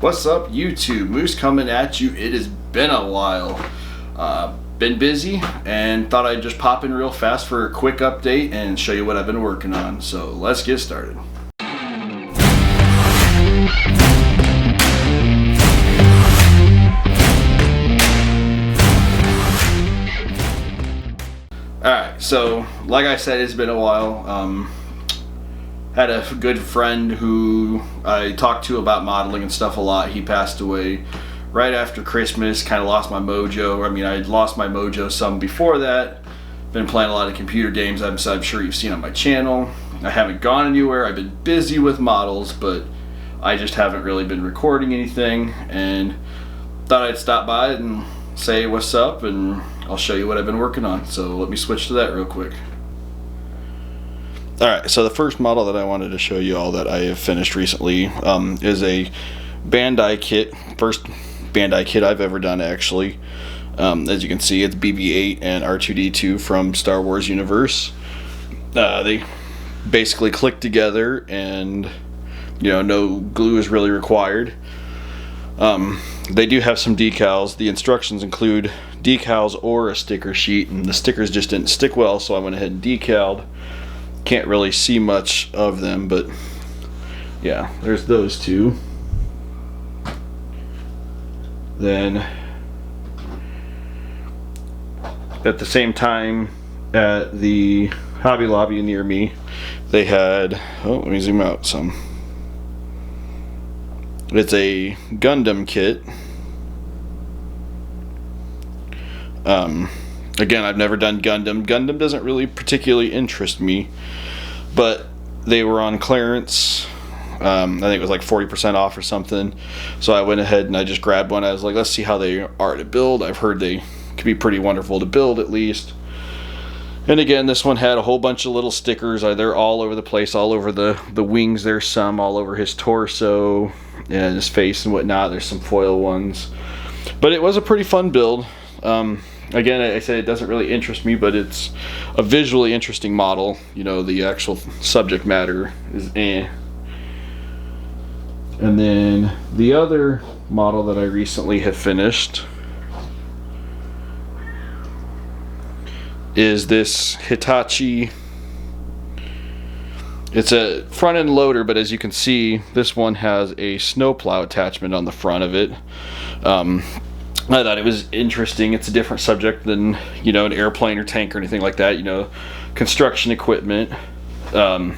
What's up, YouTube? Moose coming at you. It has been a while. Been busy and thought I'd just pop in real fast for a quick update and show you what I've been working on. So let's get started. Alright, so like I said, it's been a while. Had a good friend who I talked to about modeling and stuff a lot. He passed away right after Christmas, kind of lost my mojo. I mean, I lost my mojo some before that. Been playing a lot of computer games, I'm sure you've seen on my channel. I haven't gone anywhere. I've been busy with models, but I just haven't really been recording anything, and thought I'd stop by and say what's up, and I'll show you what I've been working on. So let me switch to that real quick. Alright, so the first model that I wanted to show you all that I have finished recently is a Bandai kit. First Bandai kit I've ever done, actually. As you can see, it's BB-8 and R2-D2 from Star Wars universe. They basically click together, and no glue is really required. They do have some decals. The instructions include decals or a sticker sheet, and the stickers just didn't stick well, so I went ahead and decaled. Can't really see much of them, but yeah, there's those two. Then at the same time, at the Hobby Lobby near me, they had, let me zoom out some. It's a Gundam kit. Again, I've never done Gundam. Gundam doesn't really particularly interest me, but they were on clearance. I think it was like 40% off or something. So I went ahead and I just grabbed one. I was like, let's see how they are to build. I've heard they could be pretty wonderful to build, at least. And again, this one had a whole bunch of little stickers. They're all over the place, all over the wings. There's some all over his torso and his face and whatnot. There's some foil ones. But it was a pretty fun build. Again, I said it doesn't really interest me, but it's a visually interesting model. The actual subject matter is eh. And then the other model that I recently have finished is this Hitachi. It's a front end loader, but as you can see, this one has a snowplow attachment on the front of it. I thought it was interesting. It's a different subject than an airplane or tank or anything like that. Construction equipment. The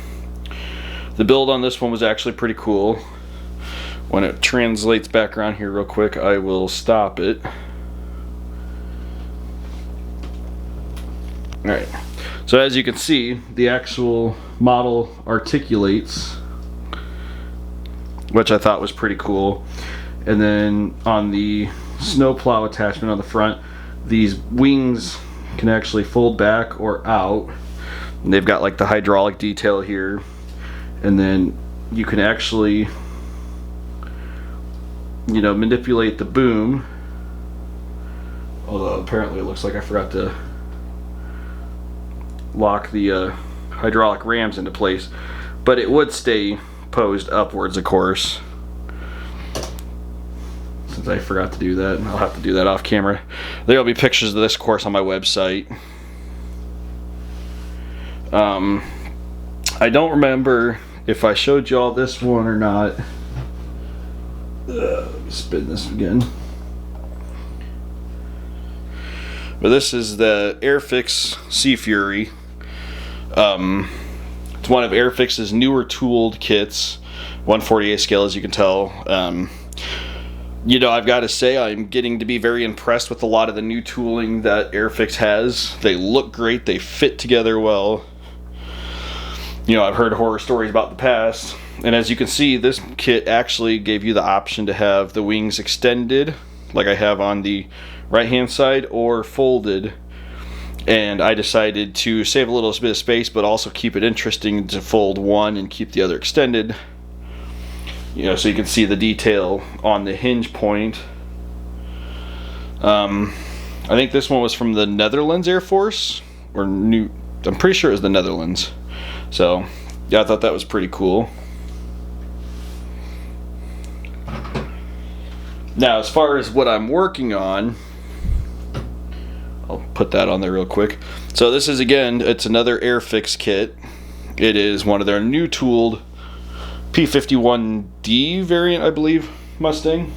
build on this one was actually pretty cool. When it translates back around here real quick, I will stop it. Alright, so as you can see, the actual model articulates, which I thought was pretty cool. And then on the snowplow attachment on the front, these wings can actually fold back or out. And they've got like the hydraulic detail here, and then you can actually manipulate the boom, although apparently it looks like I forgot to lock the hydraulic rams into place, but it would stay posed upwards, of course. Since I forgot to do that, I'll have to do that off camera. There'll be pictures of this course on my website. I don't remember if I showed y'all this one or not. Spin this again. But this is the Airfix Sea Fury. It's one of Airfix's newer tooled kits, 1/48 scale, as you can tell. I've got to say, I'm getting to be very impressed with a lot of the new tooling that Airfix has. They look great, they fit together well. I've heard horror stories about the past, and as you can see, this kit actually gave you the option to have the wings extended, like I have on the right hand side, or folded. And I decided to save a little bit of space, but also keep it interesting to fold one and keep the other extended. So you can see the detail on the hinge point. I think this one was from the Netherlands Air Force, I'm pretty sure it was the Netherlands. So yeah, I thought that was pretty cool. Now, as far as what I'm working on, I'll put that on there real quick. So this is, again, it's another Airfix kit. It is one of their new tooled P51D variant, I believe, Mustang.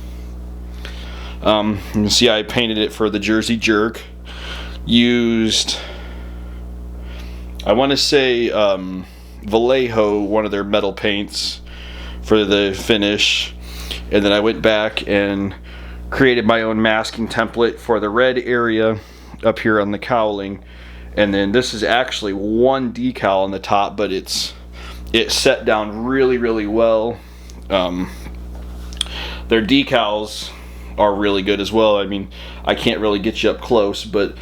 You can see I painted it for the Jersey Jerk. Used, I want to say, Vallejo, one of their metal paints for the finish. And then I went back and created my own masking template for the red area up here on the cowling. And then this is actually one decal on the top, but it's set down really well. Their decals are really good as well. I mean, I can't really get you up close, but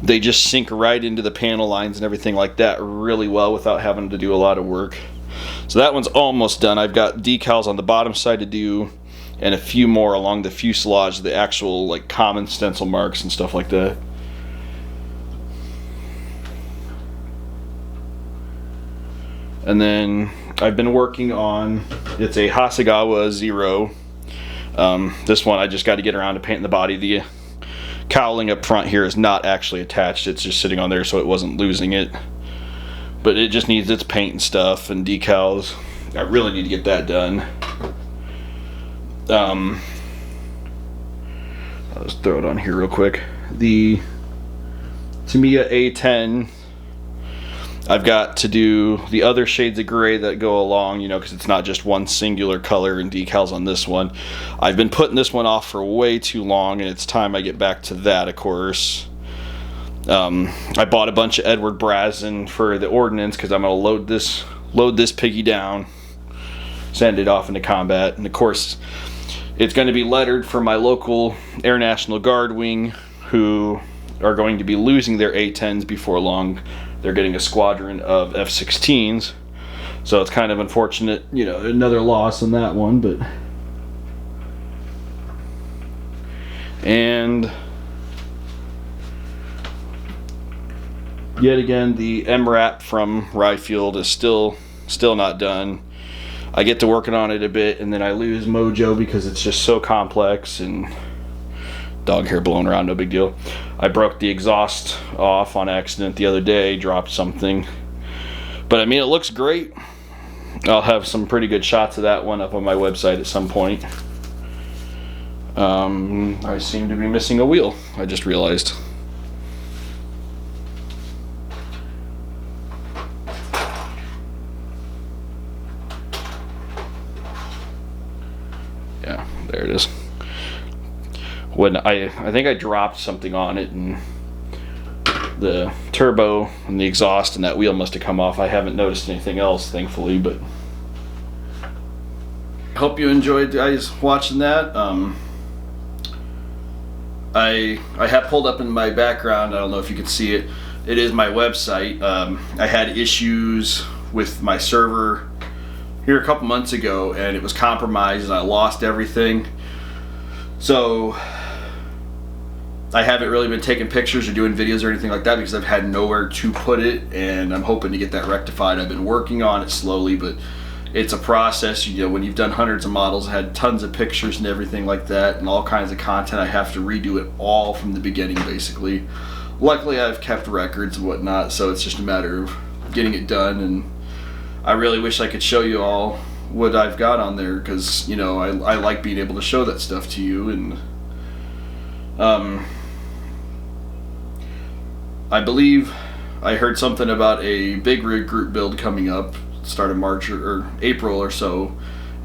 they just sink right into the panel lines and everything like that really well without having to do a lot of work. So that one's almost done. I've got decals on the bottom side to do, and a few more along the fuselage, the actual like common stencil marks and stuff like that. And then I've been working on, it's a Hasegawa Zero. This one I just got to get around to painting the body. The cowling up front here is not actually attached, it's just sitting on there so it wasn't losing it. But it just needs its paint and stuff and decals. I really need to get that done. I'll just throw it on here real quick. The Tamiya A10, I've got to do the other shades of gray that go along, you know, because it's not just one singular color and decals on this one. I've been putting this one off for way too long, and it's time I get back to that, of course. I bought a bunch of Edward Brazen for the ordnance because I'm going to load this piggy down, send it off into combat, and of course it's going to be lettered for my local Air National Guard wing, who are going to be losing their A-10s before long. They're getting a squadron of F-16s, so it's kind of unfortunate, you know, another loss on that one. But and yet again, the MRAP from Ryfield is still not done. I get to working on it a bit, and then I lose mojo because it's just so complex and dog hair blowing around, no big deal. I broke the exhaust off on accident the other day, dropped something. But I mean, it looks great. I'll have some pretty good shots of that one up on my website at some point. I seem to be missing a wheel, I just realized. Yeah, there it is. When I think I dropped something on it, and the turbo and the exhaust and that wheel must have come off. I haven't noticed anything else, thankfully, but I hope you enjoyed, guys, watching that. I have pulled up in my background, I don't know if you can see it, it is my website. I had issues with my server here a couple months ago, and it was compromised and I lost everything. So I haven't really been taking pictures or doing videos or anything like that because I've had nowhere to put it, and I'm hoping to get that rectified. I've been working on it slowly, but it's a process. You know, when you've done hundreds of models, had tons of pictures and everything like that, and all kinds of content, I have to redo it all from the beginning, basically. Luckily, I've kept records and whatnot, so it's just a matter of getting it done, and I really wish I could show you all what I've got on there, because, you know, I like being able to show that stuff to you. And I believe I heard something about a big rig group build coming up, start of March or April or so,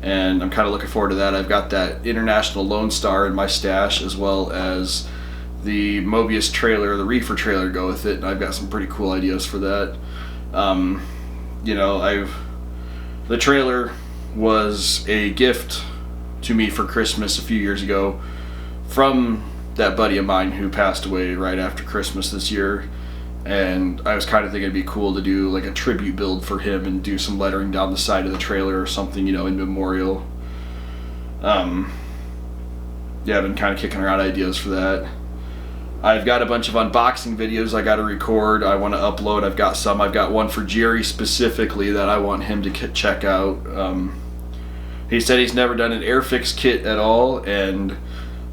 and I'm kind of looking forward to that. I've got that International Lone Star in my stash, as well as the Mobius trailer, the reefer trailer to go with it, and I've got some pretty cool ideas for that. You know, the trailer was a gift to me for Christmas a few years ago from that buddy of mine who passed away right after Christmas this year, and I was kind of thinking it'd be cool to do like a tribute build for him and do some lettering down the side of the trailer or something, you know, in memorial. Yeah, I've been kind of kicking around ideas for that. I've got a bunch of unboxing videos I got to record, I want to upload. I've got one for Jerry specifically that I want him to check out. He said he's never done an Airfix kit at all, and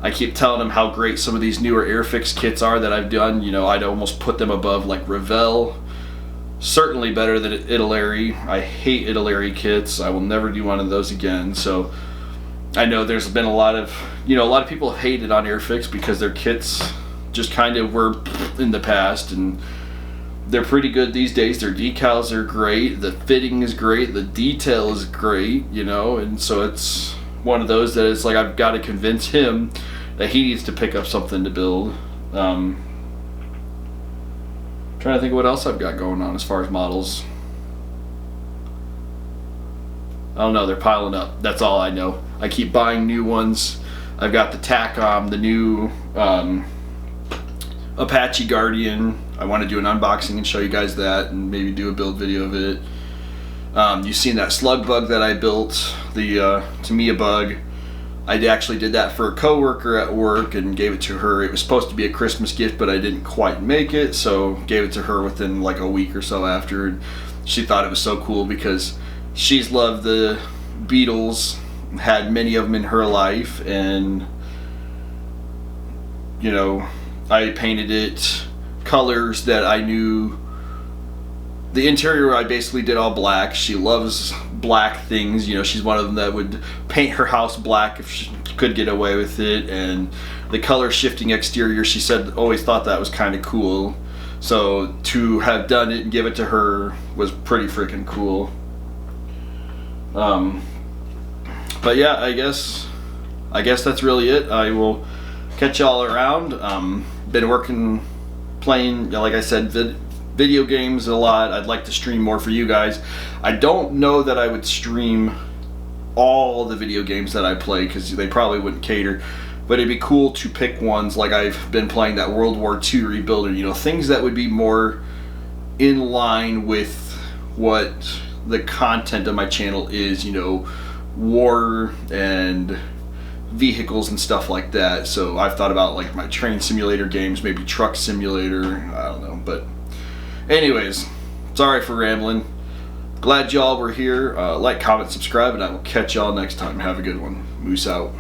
I keep telling them how great some of these newer Airfix kits are that I've done. You know, I'd almost put them above like Revell. Certainly better than Italeri. I hate Italeri kits. I will never do one of those again. So I know there's been a lot of people have hated on Airfix because their kits just kind of were in the past, and they're pretty good these days. Their decals are great, the fitting is great, the detail is great, you know, and so it's one of those that it's like I've got to convince him that he needs to pick up something to build. Trying to think of what else I've got going on as far as models. I don't know, they're piling up. That's all I know. I keep buying new ones. I've got the TACOM, the new Apache Guardian. I want to do an unboxing and show you guys that and maybe do a build video of it. You've seen that slug bug that I built, the Tamiya bug. I actually did that for a coworker at work and gave it to her. It was supposed to be a Christmas gift, but I didn't quite make it, so gave it to her within like a week or so after. And she thought it was so cool because she's loved the Beatles, had many of them in her life, and you know, I painted it colors that I knew. The interior I basically did all black. She loves black things, you know, she's one of them that would paint her house black if she could get away with it. And the color shifting exterior, she said, always thought that was kind of cool. So to have done it and give it to her was pretty freaking cool. But yeah, I guess that's really it. I will catch y'all around. Been playing, like I said, video games a lot. I'd like to stream more for you guys. I don't know that I would stream all the video games that I play because they probably wouldn't cater, but it'd be cool to pick ones like I've been playing that World War II Rebuilder, you know, things that would be more in line with what the content of my channel is, you know, war and vehicles and stuff like that. So I've thought about like my train simulator games, maybe truck simulator, I don't know. But anyways, sorry for rambling. Glad y'all were here. Like, comment, subscribe, and I will catch y'all next time. Have a good one. Moose out.